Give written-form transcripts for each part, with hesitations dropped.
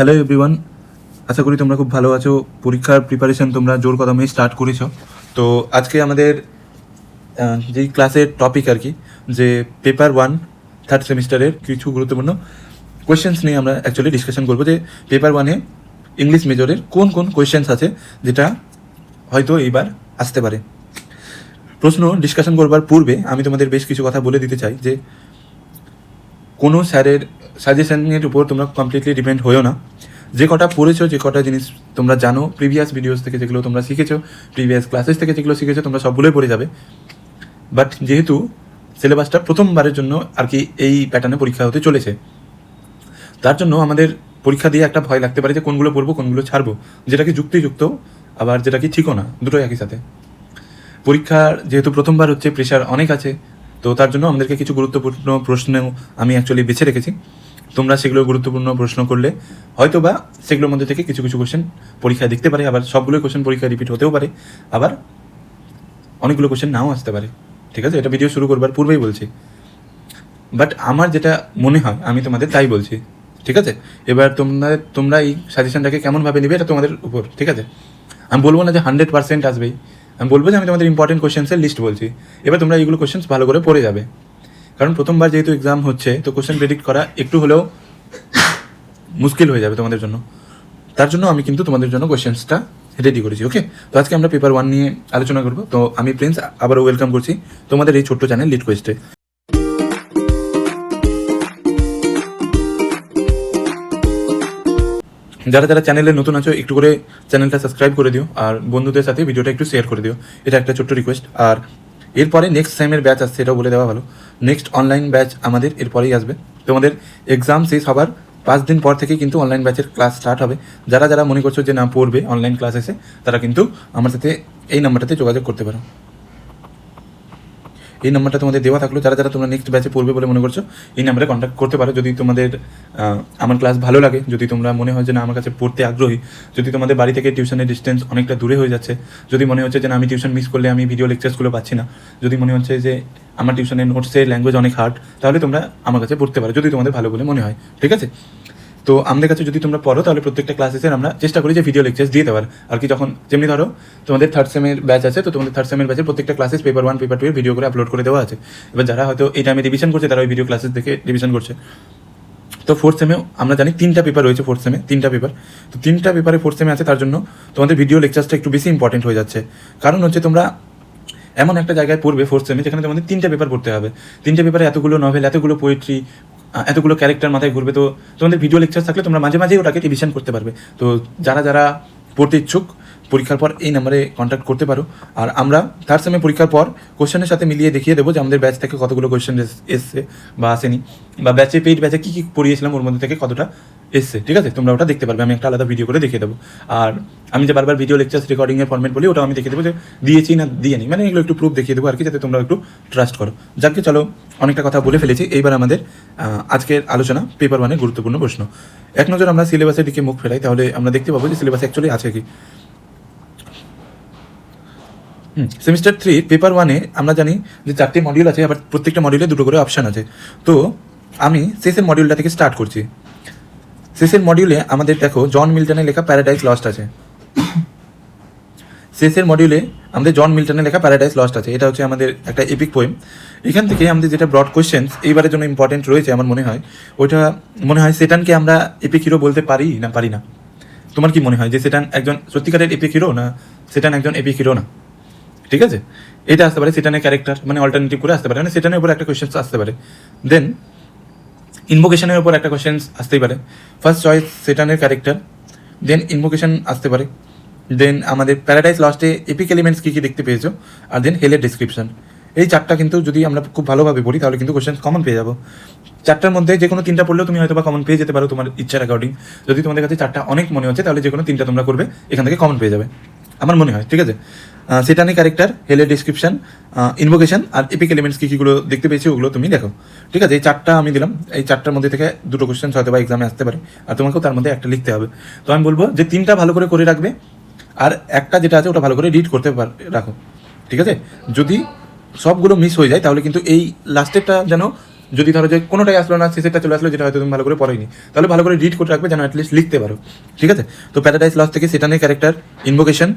Hello everyone, আশা করি তোমরা খুব ভালো আছো। পরীক্ষার প্রিপারেশন তোমরা জোর কদমে স্টার্ট করেছো। তো আজকে আমাদের যেই ক্লাসের টপিক আর কি, যে পেপার 1 থার্ড সেমিস্টারের কিছু গুরুত্বপূর্ণ কোয়েশ্চেন্স নিয়ে আমরা অ্যাকচুয়ালি ডিসকাশন করবো যে পেপার 1-এ ইংলিশ মেজরের কোন কোন কোয়েশ্চেন্স আছে যেটা হয়তো এইবার আসতে পারে। প্রশ্ন ডিসকাশন করবার পূর্বে আমি তোমাদের বেশ কিছু কথা বলে দিতে চাই যে কোনো স্যারের সাজেশনের উপর তোমরা কমপ্লিটলি ডিপেন্ড হয়েও না। যে কটা পড়েছো, যে কটা জিনিস তোমরা জানো প্রিভিয়াস ভিডিওস থেকে, যেগুলো তোমরা শিখেছো, প্রিভিয়াস ক্লাসেস থেকে যেগুলো শিখেছো, তোমরা সবগুলোই পড়ে যাবে। বাট যেহেতু সিলেবাসটা প্রথমবারের জন্য আর কি এই প্যাটার্নে পরীক্ষা হতে চলেছে, তার জন্য আমাদের পরীক্ষা দিয়ে একটা ভয় লাগতে পারে যে কোনগুলো পড়বো কোনগুলো ছাড়বো, যেটা কি যুক্তিযুক্ত আবার যেটা কি ঠিকও না, দুটোই একই সাথে। পরীক্ষার যেহেতু প্রথমবার হচ্ছে, প্রেশার অনেক আছে, তো তার জন্য আমাদেরকে কিছু গুরুত্বপূর্ণ প্রশ্নও আমি অ্যাকচুয়ালি বেছে রেখেছি। তোমরা সেগুলো গুরুত্বপূর্ণ প্রশ্ন করলে হয়তো বা সেগুলোর মধ্যে থেকে কিছু কিছু কোশ্চেন পরীক্ষায় দেখতে পারে, আবার সবগুলো কোশ্চেন পরীক্ষায় রিপিট হতেও পারে, আবার অনেকগুলো কোশ্চেন নাও আসতে পারে। ঠিক আছে, এটা ভিডিও শুরু করবার পূর্বেই বলছি, বাট আমার যেটা মনে হয় আমি তোমাদের তাই বলছি। ঠিক আছে, এবার তোমরা এই সাজেশনটাকে কেমনভাবে নেবে এটা তোমাদের উপর। ঠিক আছে, আমি বলবো না যে 100% আসবেই, আমি বলবো যে আমি তোমাদের ইম্পর্টেন্ট কোশ্চেন্সের লিস্ট বলছি। এবার তোমরা এইগুলো কোশ্চেন্স ভালো করে পড়ে যাবে, কারণ প্রথমবার যেহেতু এক্সাম হচ্ছে, তো কোশ্চেন প্রেডিক্ট করা একটু হলেও মুশকিল হয়ে যাবে তোমাদের জন্য। তার জন্য আমি কিন্তু তোমাদের জন্য কোশ্চেন্সটা রেডি করেছি। ওকে, তো আজকে আমরা পেপার 1 নিয়ে আলোচনা করবো। তো আমি প্রিন্স আবারও ওয়েলকাম করছি তোমাদের এই ছোট্ট চ্যানেল লিড কোয়েস্টে। যারা যারা চ্যানেলে নতুন আছো একটু করে চ্যানেলটা সাবস্ক্রাইব করে দিও, আর বন্ধুদের সাথে ভিডিওটা একটু শেয়ার করে দিও, এটা একটা ছোট্ট রিকোয়েস্ট। আর এরপরে নেক্সট সেমের ব্যাচ আসছে, এটাও বলে দেওয়া ভালো। নেক্সট অনলাইন ব্যাচ আমাদের এরপরেই আসবে। তোমাদের এক্সাম শেষ হবার 5 দিন পর থেকে কিন্তু অনলাইন ব্যাচের ক্লাস স্টার্ট হবে। যারা যারা মনে করছো যে না পড়বে অনলাইন ক্লাস এসে, তারা কিন্তু আমার সাথে এই নাম্বারটাতে যোগাযোগ করতে পারো। এই নাম্বারটা তোমাদের দেওয়া থাকলো, যারা যারা তোমরা নেক্সট ব্যাচে পড়বে বলে মনে করছো এই নাম্বারে কন্ট্যাক্ট করতে পারো। যদি তোমাদের আমার ক্লাস ভালো লাগে, যদি তোমরা মনে হয় যে না আমার কাছে পড়তে আগ্রহী, যদি তোমাদের বাড়ি থেকে টিউশনের ডিস্টেন্স অনেকটা দূরে হয়ে যাচ্ছে, যদি মনে হচ্ছে যে না আমি টিউশন মিস করলে আমি ভিডিও লেকচার্সগুলো পাচ্ছি না, যদি মনে হচ্ছে যে আমার টিউশনের নোটসের ল্যাঙ্গুয়েজ অনেক হার্ড, তাহলে তোমরা আমার কাছে পড়তে পারো যদি তোমাদের ভালো বলে মনে হয়। ঠিক আছে, তো আমাদের কাছে যদি তোমরা পড়ো তাহলে প্রত্যেকটা ক্লাসেসের আমরা চেষ্টা করি যে ভিডিও লেকচার্স দিয়ে দেওয়ার আর কি। যখন যেমনি ধরো তোমাদের থার্ড সেমের ব্যাচ আছে, তো তোমাদের থার্ড সেমের ব্যাচের প্রত্যেকটা ক্লাসেস পেপার 1 পেপার 2 এর ভিডিও করে আপলোড করে দেওয়া আছে। এবার যারা হয়তো এই টাইমে রিভিশন করছে, তারা ওই ভিডিও ক্লাসেস দেখে রিভিশন করছে। তো ফোর্থ সেমেও আমরা জানি 3টা পেপার রয়েছে, ফোর্থ সেমে 3টা পেপার, তো 3টা পেপারে ফোর্থ সেমে আছে, তার জন্য তোমাদের ভিডিও লেকচার্সটা একটু বেশি ইম্পর্টেন্ট হয়ে যাচ্ছে। কারণ হচ্ছে তোমরা এমন একটা জায়গায় পড়বে ফোর্থ সেমে যেখানে তোমাদের 3টা পেপার পড়তে হবে। 3টে পেপারে এতগুলো নভেল, এতগুলো পোয়েট্রি, এতগুলো ক্যারেক্টার মাথায় ঘুরবে। তো তোমাদের ভিডিও লেকচার থাকলে তোমরা মাঝে মাঝেই ওটাকে রিভিশন করতে পারবে। তো যারা যারা পড়তে ইচ্ছুক পরীক্ষার পর এই নাম্বারে কন্ট্যাক্ট করতে পারো। আর আমরা থার্ড সেমে পরীক্ষার পর কোশ্চেনের সাথে মিলিয়ে দেখিয়ে দেবো যে আমাদের ব্যাচ থেকে কতগুলো কোশ্চেন এসছে বা আসেনি, বা ব্যাচে পেইড ব্যাচে কী কী পড়িয়েছিলাম ওর মধ্যে থেকে কতটা এসছে। ঠিক আছে, তোমরা ওটা দেখতে পারবে, আমি একটা আলাদা ভিডিও করে দেখিয়ে দেবো। আর আমি যে বারবার ভিডিও লেকচার্স রেকর্ডিংয়ের ফর্মেট বলি, ওটাও আমি দেখিয়ে দেবো যে দিয়েছি না দিয়ে নি, মানে এগুলো একটু প্রুফ দেখিয়ে দেবো আর কি, যাতে তোমরা একটু ট্রাস্ট করো। যাকে চলো, অনেকটা কথা বলে ফেলেছি, এইবার আমাদের আজকের আলোচনা পেপার 1-এর গুরুত্বপূর্ণ প্রশ্ন। এক নজর আমরা সিলেবাসের দিকে মুখ ফেরাই, তাহলে আমরা দেখতে পাবো যে সিলেবাস অ্যাকচুয়ালি আছে কি। সেমিস্টার 3 পেপার 1-এ আমরা জানি যে 4টে মডিউল আছে, আবার প্রত্যেকটা মডিউলে 2টো করে অপশান আছে। তো আমি শেষের মডিউলটা থেকে স্টার্ট করছি। শেষের মডিউলে আমাদের দেখো জন মিল্টনের লেখা প্যারাডাইস লস্ট আছে। শেষের মডিউলে আমাদের জন মিল্টনের লেখা প্যারাডাইস লস্ট আছে, এটা হচ্ছে আমাদের একটা এপিক পোয়েম। এখান থেকে আমাদের যেটা ব্রড কোয়েশ্চেন্স এইবারের জন্য ইম্পর্টেন্ট রয়েছে আমার মনে হয়, ওইটা মনে হয় সেটানকে আমরা এপিক হিরো বলতে পারি না। তোমার কি মনে হয় যে সেটান একজন সত্যিকারের এপিক হিরো, না সেটান একজন এপিক হিরো না? ঠিক আছে, এটা আসতে পারে সেটানের ক্যারেক্টার, মানে অল্টারনেটিভ করে আসতে পারে, মানে সেটানের উপর একটা কোয়েশ্চেন্স আসতে পারে। দেন ইনভোকেশনের উপর একটা কোয়েশ্চেন্স আসতেই পারে। ফার্স্ট চয়েস সেটানের ক্যারেক্টার, দেন ইনভোকেশন আসতে পারে, দেন আমাদের প্যারাডাইস লস্টে এপিক এলিমেন্টস কী কী দেখতে পেয়েছো, আর দেন হেলের ডিসক্রিপশন। এই 4টা কিন্তু যদি আমরা খুব ভালোভাবে পড়ি তাহলে কিন্তু কোয়েশ্চেন কমন পেয়ে যাবো। 4টার মধ্যে যে কোনো 3টা পড়লেও তুমি হয়তো বা কমন পেয়ে যেতে পারো তোমার ইচ্ছার অ্যাকর্ডিং। যদি তোমাদের কাছে 4টা অনেক মনে হচ্ছে, তাহলে যে কোনো 3টা তোমরা করবে, এখান থেকে কমন পেয়ে যাবে আমার মনে হয়। ঠিক আছে, সেটানি ক্যারেক্টার, হেলের ডিসক্রিপশন, ইনভোকেশন আর এপিক এলিমেন্টস কী কীগুলো দেখতে পেয়েছি ওগুলো তুমি দেখো। ঠিক আছে, এই 4টা আমি দিলাম, এই 4টার মধ্যে থেকে 2টো কোয়েশ্চেন হয়তো বা এক্সামে আসতে পারে, আর তোমাকেও তার মধ্যে একটা লিখতে হবে। তো আমি বলবো যে 3টা ভালো করে রাখবে, আর একটা যেটা আছে ওটা ভালো করে রিড করতে রাখো। ঠিক আছে, যদি সবগুলো মিস হয়ে যায় তাহলে কিন্তু এই লাস্টেরটা যেন যদি ধরো যে কোনোটাই আসলো না, শেষেরটা চলে আসলো যেটা হয়তো তুমি ভালো করে পড়োনি, তাহলে ভালো করে রিড করে রাখবে যেন অ্যাটলিস্ট লিখতে পারো। ঠিক আছে, তো প্যারাডাইস লস্ট থেকে সেটানের character invocation,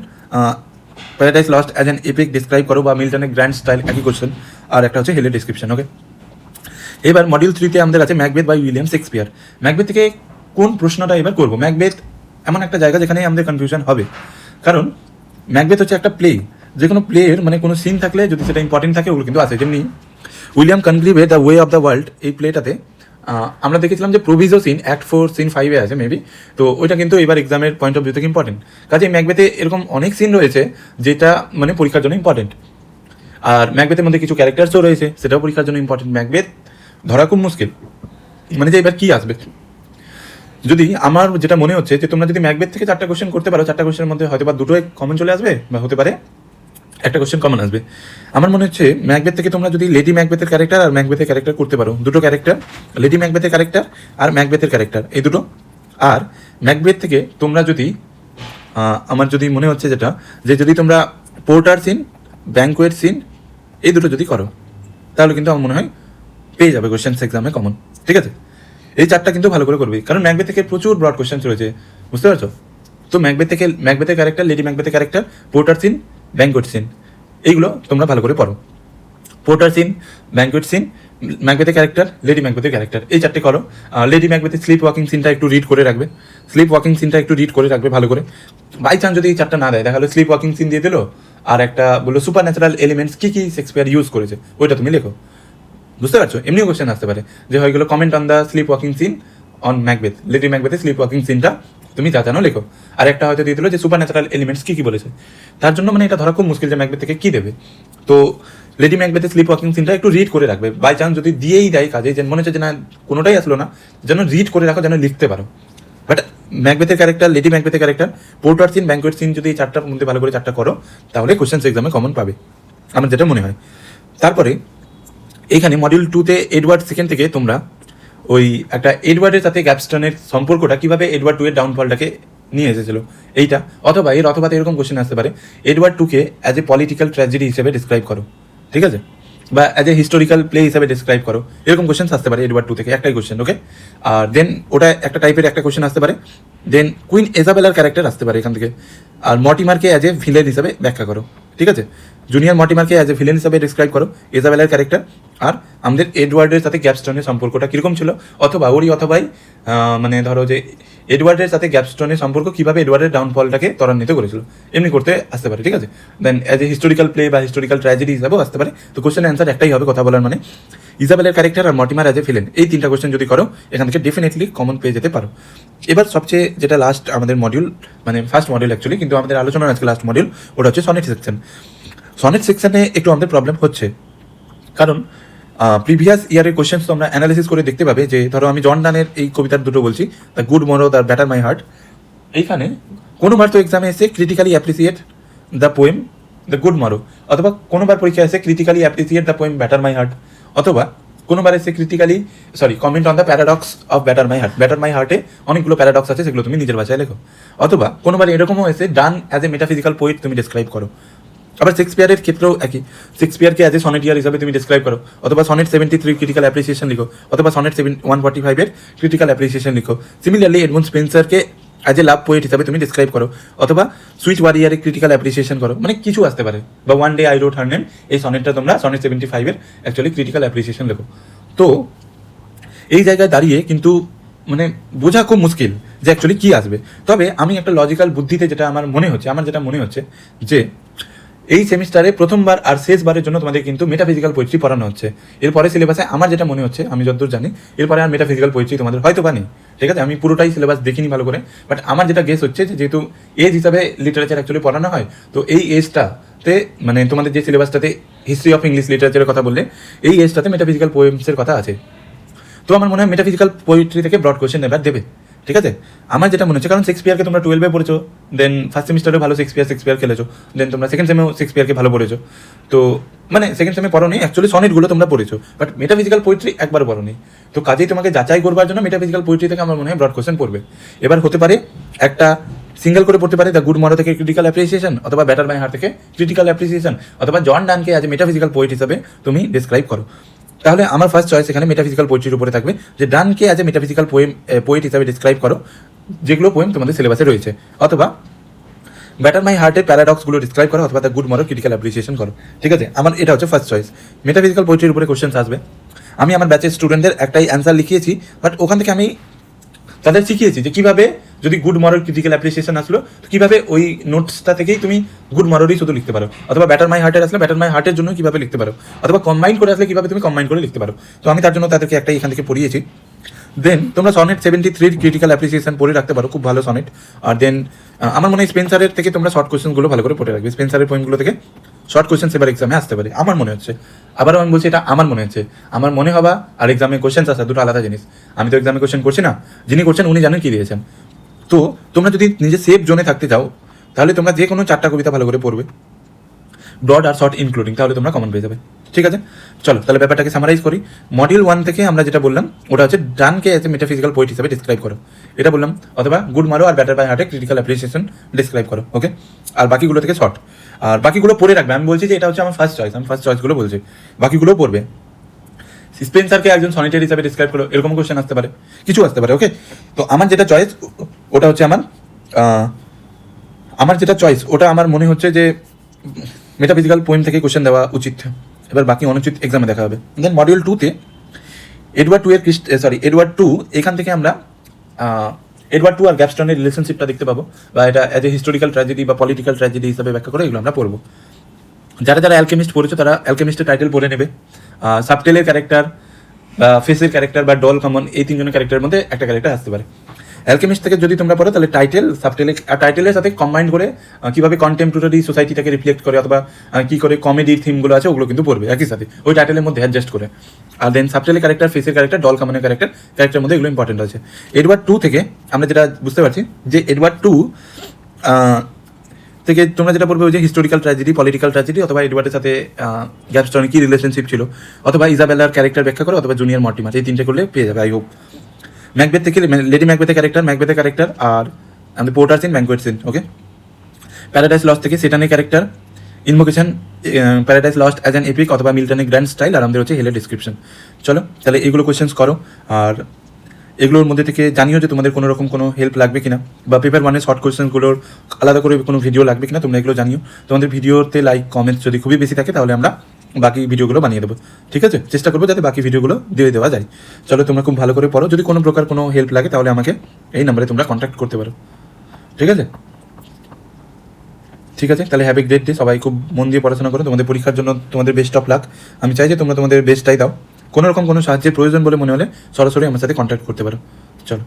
paradise lost as an epic describe করো, বা মিল্টনের গ্র্যান্ড স্টাইল, একই কোশ্চেন। আর একটা হচ্ছে হেলের ডিসক্রিপশন। ওকে, এবার মডিউল 3-তে আমাদের আছে Macbeth by William Shakespeare. Macbeth থেকে কোন প্রশ্নটা এবার করবো? ম্যাকবেথ এমন একটা জায়গা যেখানে আমাদের কনফিউশন হবে, কারণ ম্যাকবেথ হচ্ছে একটা প্লে, যে কোনো প্লেয়ের মানে কোনো সিন থাকলে যদি সেটা ইম্পর্টেন্ট থাকে ওগুলো কিন্তু আছে। যেমনি উইলিয়াম কনগ্রিভে the way of the world, এই প্লেটাতে আমরা দেখেছিলাম যে প্রোভিজো সিন অ্যাক্ট 4 সিন 5-এ আছে মেবি, তো ওইটা কিন্তু এবার এক্সামের পয়েন্ট অফ ভিউ থেকে ইম্পর্টেন্ট। কাজে ম্যাকবেথে এরকম অনেক সিন রয়েছে যেটা মানে পরীক্ষার জন্য ইম্পর্টেন্ট, আর ম্যাকবেথের মধ্যে কিছু ক্যারেক্টার্সও রয়েছে সেটাও পরীক্ষার জন্য ইম্পর্টেন্ট। ম্যাকবেথ ধরা খুব মুশকিল, মানে যে এবার কী আসবে। যদি আমার যেটা মনে হচ্ছে যে তোমরা যদি ম্যাকবেথ থেকে 4টা কোশ্চেন করতে পারো, 4টা কোশ্চেনের মধ্যে হয়তো বা দুটোই কমন চলে আসবে, বা হতে পারে একটা কোশ্চেন কমন আসবে। আমার মনে হচ্ছে ম্যাকবেথ থেকে তোমরা যদি লেডি ম্যাকবেথের ক্যারেক্টার আর ম্যাকবেথের ক্যারেক্টার করতে পারো, দুটো ক্যারেক্টার, লেডি ম্যাকবেথের ক্যারেক্টার আর ম্যাকবেথের ক্যারেক্টার, এই দুটো। আর ম্যাকবেথ থেকে তোমরা যদি আমার যদি মনে হচ্ছে যেটা, যে যদি তোমরা পোর্টার সিন, ব্যাঙ্কোয়েট সিন, এই দুটো যদি করো, তাহলে কিন্তু আমার মনে হয় পেয়ে যাবে কোশ্চেন এক্সামে কমন। ঠিক আছে, এই 4টা কিন্তু ভালো করে করবে, কারণ ম্যাকবেথ থেকে প্রচুর ব্রড কোশ্চেন রয়েছে, বুঝতে পারছো? তো ম্যাকবেথ থেকে ম্যাকবেথের ক্যারেক্টার, লেডি ম্যাকবেথের character, porter scene, banquet scene, এইগুলো তোমরা ভালো করে পড়ো। পোর্টার সিন, ব্যাঙ্কোয়েট সিন, ম্যাকবেথের ক্যারেক্টার, লেডি ম্যাকবেথের ক্যারেক্টার, এই 4টে করো। লেডি ম্যাকবেথের স্লিপ ওয়াকিং সিনটা একটু রিড করে রাখবে, স্লিপ ওয়াকিং সিনটা একটু রিড করে রাখবে ভালো করে। বাই চান্স যদি এই 4টা না দেয়, দেখা হলো স্লিপ ওয়াকিং সিন দিয়ে দিলো, আর একটা বললো সুপার ন্যাচারাল এলিমেন্টস কী কী শেক্সপিয়ার ইউজ করেছে, ওইটা তুমি লেখো। বুঝতে পারছো? এমনিও কোশ্চেন আসতে পারে যে হয়ে গেলো comment on the sleep walking scene on Macbeth, lady ম্যাকবেথের স্লিপ ওয়াকিং সিনটা তুমি যা জানো লেখো। আর একটা হয়তো দিয়ে দিলো যে সুপার ন্যাচারাল এলিমেন্টস কী কী বলেছে। তার জন্য মানে এটা ধরা খুব মুশকিল যে ম্যাকবেথ থেকে কী দেবে। তো লেডি ম্যাকবেথের স্লিপ ওয়াকিং সিনটা একটু রিড করে রাখবে, বাই চান্স যদি দিয়েই দেয় কাজে, যে মনে হচ্ছে যে না কোনোটাই আসলো না, যেন রিড করে রাখো, যেন লিখতে পারো। বাট ম্যাকবেথের ক্যারেক্টার, লেডি ম্যাকবেথের character, porter scene, banquet scene যদি এই 4টার মধ্যে ভালো করে 4টা করো, তাহলে কোশ্চেন এক্সামে কমন পাবে, আমার যেটা মনে হয়। তারপরে এইখানে মডিউল 2-তে এডওয়ার্ড সেকেন্ড থেকে তোমরা ওই একটা এডওয়ার্ডের সাথে গ্যাপস্টনের সম্পর্কটা, কীভাবে এডওয়ার্ড 2 এর ডাউনফলটাকে নিয়ে এসেছিল এইটা, অথবা এরকম কোশ্চেন আসতে পারে, এডওয়ার্ড 2-কে অ্যাজ এ পলিটিক্যাল ট্র্যাজেডি হিসেবে ডিসক্রাইব করো, ঠিক আছে, বা অ্যাজ এ হিস্টোরিক্যাল প্লে হিসেবে ডিসক্রাইব করো, এরকম কোশ্চেন আসতে পারে এডওয়ার্ড 2 থেকে, একটাই কোশ্চেন। ওকে, আর দেন ওটা একটা টাইপের একটা কোশ্চেন আসতে পারে। দেন কুইন ইজাবেলার ক্যারেক্টার আসতে পারে এখান থেকে, আর মর্টিমারকে অ্যাজ এ ভিলেন হিসাবে ব্যাখ্যা করো, ঠিক আছে, জুনিয়র মর্টিমারকে অ্যাজ এ ভিলেন হিসাবে ডিসক্রাইব করো, ইজাবেলার ক্যারেক্টার, আর আমাদের এডওয়ার্ডের সাথে গ্যাপস্টনের সম্পর্কটা কীরকম ছিল, অথবাই মানে ধরো যে এডওয়ার্ডের সাথে গ্যাপস্টনের সম্পর্ক কীভাবে এডওয়ার্ডের ডাউনফলটাকে ত্বরান্বিত করেছিল, এমনি করতে আসতে পারে, ঠিক আছে। দেন অ্যাজ এ হিস্টোরিক্যাল প্লে বা হিস্টোরিক্যাল ট্র্যাজেডি হিসাবেও আসতে পারে। তো কোশ্চেন অ্যান্সার একটাই হবে কথা বলার মানে, ইজাবেলের ক্যারেক্টার আর মর্টিমার অ্যাজ এ ভিলেন, এই 3টা কোশ্চেন যদি করো এখান থেকে ডেফিনেটলি কমন পেয়ে যেতে পারো। এবার সবচেয়ে যেটা লাস্ট আমাদের মডিউল, মানে ফার্স্ট মডিউল অ্যাকচুয়ালি, কিন্তু আমাদের আলোচনার আজকে লাস্ট মডিউল, ওটা হচ্ছে সনেট সেকশন। সনেট সেকশনে একটু আমাদের প্রবলেম হচ্ছে, কারণ প্রিভিয়াস ইয়ারের কোশ্চেন তোমরা অ্যানালিসিস করে দেখতে পাবে যে ধরো আমি জন ডানের এই কবিতার দুটো বলছি, the good morrow, the batter my heart, এইখানে কোনোবার তো এক্সামে এসে critically appreciate the poem the good morrow, অথবা কোনোবার পরীক্ষা এসে critically appreciate the poem batter my heart, অথবা কোনোবার এসে comment on the paradox of batter my heart. Batter my হার্টে অনেকগুলো প্যারাডক্স আছে, সেগুলো তুমি নিজের ভাষায় লেখো। অথবা কোনোবার এরকমও এসে ডান অ্যাজ এ মেটাফিজিক্যাল পোয়েট তুমি ডিসক্রাইব করো। আবার শেক্সপিয়ারের ক্ষেত্রেও একই, শেক্সপিয়ারকে অ্যাজ এ সনেটিয়ার হিসাবে তুমি ডিসক্রাইব করো, অথবা সনেট 73 ক্রিটিক্যাল অ্যাপ্রিসিয়েশন লিখো, অথবা সনেট 145-এর ক্রিটিক্যাল অ্যাপ্রিসিয়েশন লিখো। সিমিলারলি এডমন্ড স্পেন্সারকে অ্যাজ এ লাভ পোয়েট হিসাবে তুমি ডিসক্রাইব করো, অথবা সুইট ওয়ারিয়ারের ক্রিটিক্যাল অ্যাপ্রিসিয়েশন করো, মানে কিছু আসতে পারে। বা one day I রোট her name, এই সনেটটা তোমরা সনেট 75-এর অ্যাকচুয়ালি ক্রিটিক্যাল অ্যাপ্রিসিয়েশন লেখো। তো এই জায়গায় দাঁড়িয়ে কিন্তু মানে বোঝা খুব মুশকিল যে অ্যাকচুয়ালি কী আসবে। তবে আমি একটা লজিক্যাল বুদ্ধিতে যেটা আমার যেটা মনে হচ্ছে যে এই সেমিস্টারে প্রথমবার আর শেষবারের জন্য তোমাদের কিন্তু মেটাফিজিক্যাল পোয়েট্রি পড়ানো হচ্ছে। এরপরে সিলেবাসে আমার যেটা মনে হচ্ছে, আমি যতদূর জানি, এরপরে আর মেটাফিজিক্যাল পোয়েট্রি তোমাদের হয়তো বা নেই, ঠিক আছে। আমি পুরোটাই সিলেবাস দেখিনি ভালো করে, বাট আমার যেটা গেস হচ্ছে যে যেহেতু এজ হিসাবে লিটারেচার অ্যাকচুয়ালি পড়ানো হয়, তো এই এজটাতে মানে তোমাদের যে সিলেবাসটাতে হিস্ট্রি অফ ইংলিশ লিটারেচারের কথা বললে, এই এজটাতে মেটাফিজিক্যাল পোয়েমসের কথা আছে। তো আমার মনে হয় মেটাফিজিক্যাল পোয়েট্রি থেকে ব্রড কোয়েশ্চেন এবার দেবে, ঠিক আছে। আমার যেটা মনে হচ্ছে, কারণ শেক্সপিয়ারকে তোমরা 12-এ পড়েছো, দেন ফার্স্ট সেমিস্টারে ভালো শেক্সপিয়ার খেলেছো, দেন তোমরা সেকেন্ড সেমেও শেক্সপিয়ারকে ভালো পড়েছো। তো মানে সেকেন্ড সেমে পড়ো নি, অ্যাকচুয়ালি সনেটগুলো তোমরা পড়েছো, বাট মেটাফিজিক্যাল পোয়েট্রি একবার পড়ো নি। তো কাজেই তোমাকে যাচাই করবার জন্য মেটাফিজিক্যাল পোয়েট্রি থেকে আমার মনে হয় ব্রড কোয়েশ্চেন পড়বে। এবার হতে পারে একটা সিঙ্গেল করে পড়তে পারে দ্য গুড মরো থেকে ক্রিটিক্যাল অ্যাপ্রিসিয়েশন, অথবা ব্যাটার মাই হার্ট থেকে ক্রিটিক্যাল অ্যাপ্রিসিয়েশন, অথবা জন ডানকে অ্যাজ এ মেটাফিজিক্যাল পোয়েট হিসাবে তুমি ডিসক্রাইব করো। তাহলে আমার ফার্স্ট চয়েস এখানে মেটাফিজিক্যাল পোয়েট্রির উপরে থাকবে, যে ডানকে অ্যাজ এ মেটাফিজিক্যাল পোয়েট হিসাবে ডিসক্রাইব করো, যেগুলো পোয়েম তোমাদের সিলেবাসে রয়েছে, অথবা ব্যাটার মাই হার্টের প্যারাডক্সগুলো ডিসক্রাইব করো, অথবা the good moral critical appreciation করো। ঠিক আছে, আমার এটা হচ্ছে ফার্স্ট চয়েস। মেটাফিজিক্যাল পোয়েট্রির উপরে কোশ্চেন্স আসবে। আমি আমার ব্যাচের স্টুডেন্টদের একটাই অ্যান্সার লিখিয়েছি, বাট ওখান থেকে আমি তাদের শিখিয়েছি যে কীভাবে যদি গুড মরাল ক্রিটিক্যাল অ্যাপ্রিসিয়েশন আসলো, কীভাবে ওই নোটসটা থেকেই তুমি গুড মরালই শুধু লিখতে পারো, অথবা ব্যাটার মাই হার্টের আসলে ব্যাটার মাই হার্টের জন্য কীভাবে লিখতে পারো, অথবা কম্বাইন করে আসলে কীভাবে তুমি কম্বাইন করে লিখতে পারো। তো আমি তার জন্য তাদেরকে একটাই এখান থেকে পড়িয়েছি। দেন তোমরা সনেট 73 ক্রিটিক্যাল অ্যাপ্রিসিয়েশন পড়ে রাখতে পারো, খুব ভালো সনেট। আর দেন আমার মনে হয় স্পেন্সারের থেকে তোমরা শর্ট কোয়েশ্চেনগুলো ভালো করে পড়ে রাখবে। স্পেন্সারের পোয়েমগুলো থেকে শর্ট কোয়েশ্চেন এবার এক্সামে আসতে পারে, আমার মনে হচ্ছে। আবারও আমি বলছি, এটা আমার মনে হচ্ছে। আমার মনে হওয়া আর এক্সামে কোয়েশ্চেন আসা দুটো আলাদা জিনিস। আমি তো এক্সামে কোয়েশ্চেন করছি না, যিনি করছেন উনি জানেন কী দিয়েছেন। তো তোমরা যদি নিজে সেফ জোনে থাকতে চাও, তাহলে তোমরা যে কোনো 4টা কবিতা ভালো করে পড়বে, ব্রড আর শর্ট ইনক্লুডিং, তাহলে তোমরা কমন পেয়ে যাবে। ঠিক আছে, চলো তাহলে ব্যাপারটাকে সামারাইজ করি। মডিউল 1 থেকে আমরা যেটা বললাম ওটা হচ্ছে ডানকে এজ এ মেটাফিজিক্যাল পোয়েট হিসাবে ডিসক্রাইব করো, এটা বললাম, অথবা গুড মারো আর ব্যাটার বাই হার্টে ক্রিটিক্যাল অ্যাপ্রিসিয়েশন ডিসক্রাইব করো। ওকে, আর বাকিগুলো থেকে শর্ট, আর বাকিগুলো পড়ে রাখবে। আমি বলছি যে এটা হচ্ছে আমার ফার্স্ট চয়েস, আমি ফার্স্ট চয়েসগুলো বলছি, বাকিগুলো পড়বে। স্পেন্সারকে একজন সনিটারি হিসাবে ডিসক্রাইব করো, এরকম কোশ্চেন আসতে পারে, কিছু আসতে পারে। ওকে, তো আমার যেটা চয়েস ওটা হচ্ছে আমার যেটা চয়েস ওটা আমার মনে হচ্ছে যে মেটাফিজিক্যাল পোয়েম থেকে কোশ্চেন দেওয়া উচিত। এবার বাকি অনুচিত এক্সামে দেখা হবে। দেন মডিউল 2-তে এডওয়ার্ড টু এখান থেকে আমরা এডওয়ার্ড টু আর গ্যাপস্টনের রিলেশনশিপটা দেখতে পাবো, বা এটা অ্যাজ এ হিস্টোরিক্যাল ট্র্যাজেডি বা পলিটিক্যাল ট্র্যাজেডি হিসাবে ব্যাখ্যা করে এগুলো আমরা পড়বো। যারা যারা অ্যালকেমিস্ট পড়েছো তারা অ্যালকেমিস্টের টাইটেল পড়ে নেবে। সাবটেলের ক্যারেক্টার বা ফেসের ক্যারেক্টার বা ডল কমন, এই 3জনের ক্যারেক্টারের মধ্যে একটা ক্যারেক্টার আসতে পারে। অ্যালকেমিস্ট থেকে যদি তোমরা পড়ো তাহলে টাইটেলের সাথে কম্বাইন্ড করে কীভাবে কন্টেম্পোরারি সোসাইটিটাকে রিফ্লেক্ট করে, অথবা কী করে কমেডির থিমগুলো আছে ওগুলো কিন্তু পড়বে একই সাথে ওই টাইটেলের মধ্যে অ্যাডজাস্ট করে। আর দেন সাবটেলের ক্যারেক্টার, ফেসের ক্যারেক্টার, ডল কমনের ক্যারেক্টারের মধ্যে এগুলো ইম্পর্টেন্ট আছে। এডওয়ার্ড 2 থেকে আমরা যেটা বুঝতে পারছি যে এডওয়ার্ড 2 থেকে তোমরা যেটা পড়বে ওই যে হিস্টোরিক্যাল ট্র্যাজেডি, পলিটিক্যাল ট্র্যাজেডি, অথবা এডওয়ার্ডের সাথে গ্যাপস্টনের কী রিলেশনশিপ ছিল, অথবা ইজাবেলার ক্যারেক্টার ব্যাখ্যা করো, অথবা জুনিয়র মর্টিমার, এই 3টে করলে পেয়ে যাবে। আই হোপ ম্যাকবেথ থেকে লেডি ম্যাকবেথের ক্যারেক্টার আর আমাদের porter scene, banquet scene. Okay, paradise lost থেকে সেটানের character, invocation, paradise lost as an epic, অথবা মিল্টনের গ্র্যান্ড স্টাইল, আর আমাদের হচ্ছে হেলের ডিসক্রিপশন। চলো তাহলে এগুলো কোয়েশ্চেন্স করো, আর এগুলোর মধ্যে থেকে জানিও যে তোমাদের কোনো রকম কোনো হেল্প লাগবে কিনা, বা পেপার 1-এর শর্ট কোয়েশ্চেন্সগুলোর আলাদা করে কোনো ভিডিও লাগবে কিনা, তোমরা এগুলো জানিও। তোমাদের ভিডিওতে লাইক কমেন্টস যদি খুবই বেশি থাকে তাহলে আমরা বাকি ভিডিওগুলো বানিয়ে দেবো। ঠিক আছে, চেষ্টা করবো যাতে বাকি ভিডিওগুলো দিয়ে দেওয়া যায়। চলো তোমরা খুব ভালো করে পড়ো, যদি কোনো প্রকার কোনো হেল্প লাগে তাহলে আমাকে এই নাম্বারে তোমরা কন্ট্যাক্ট করতে পারো। ঠিক আছে, তাহলে হ্যাভ এ গ্রেট ডে। সবাই খুব মন দিয়ে পড়াশোনা করো, তোমাদের পরীক্ষার জন্য তোমাদের বেস্ট অফ লাক। আমি চাই যে তোমরা তোমাদের বেস্টটাই দাও। কোনো রকম কোনো সাহায্যের প্রয়োজন বলে মনে হলে সরাসরি আমার সাথে কন্ট্যাক্ট করতে পারো। চলো।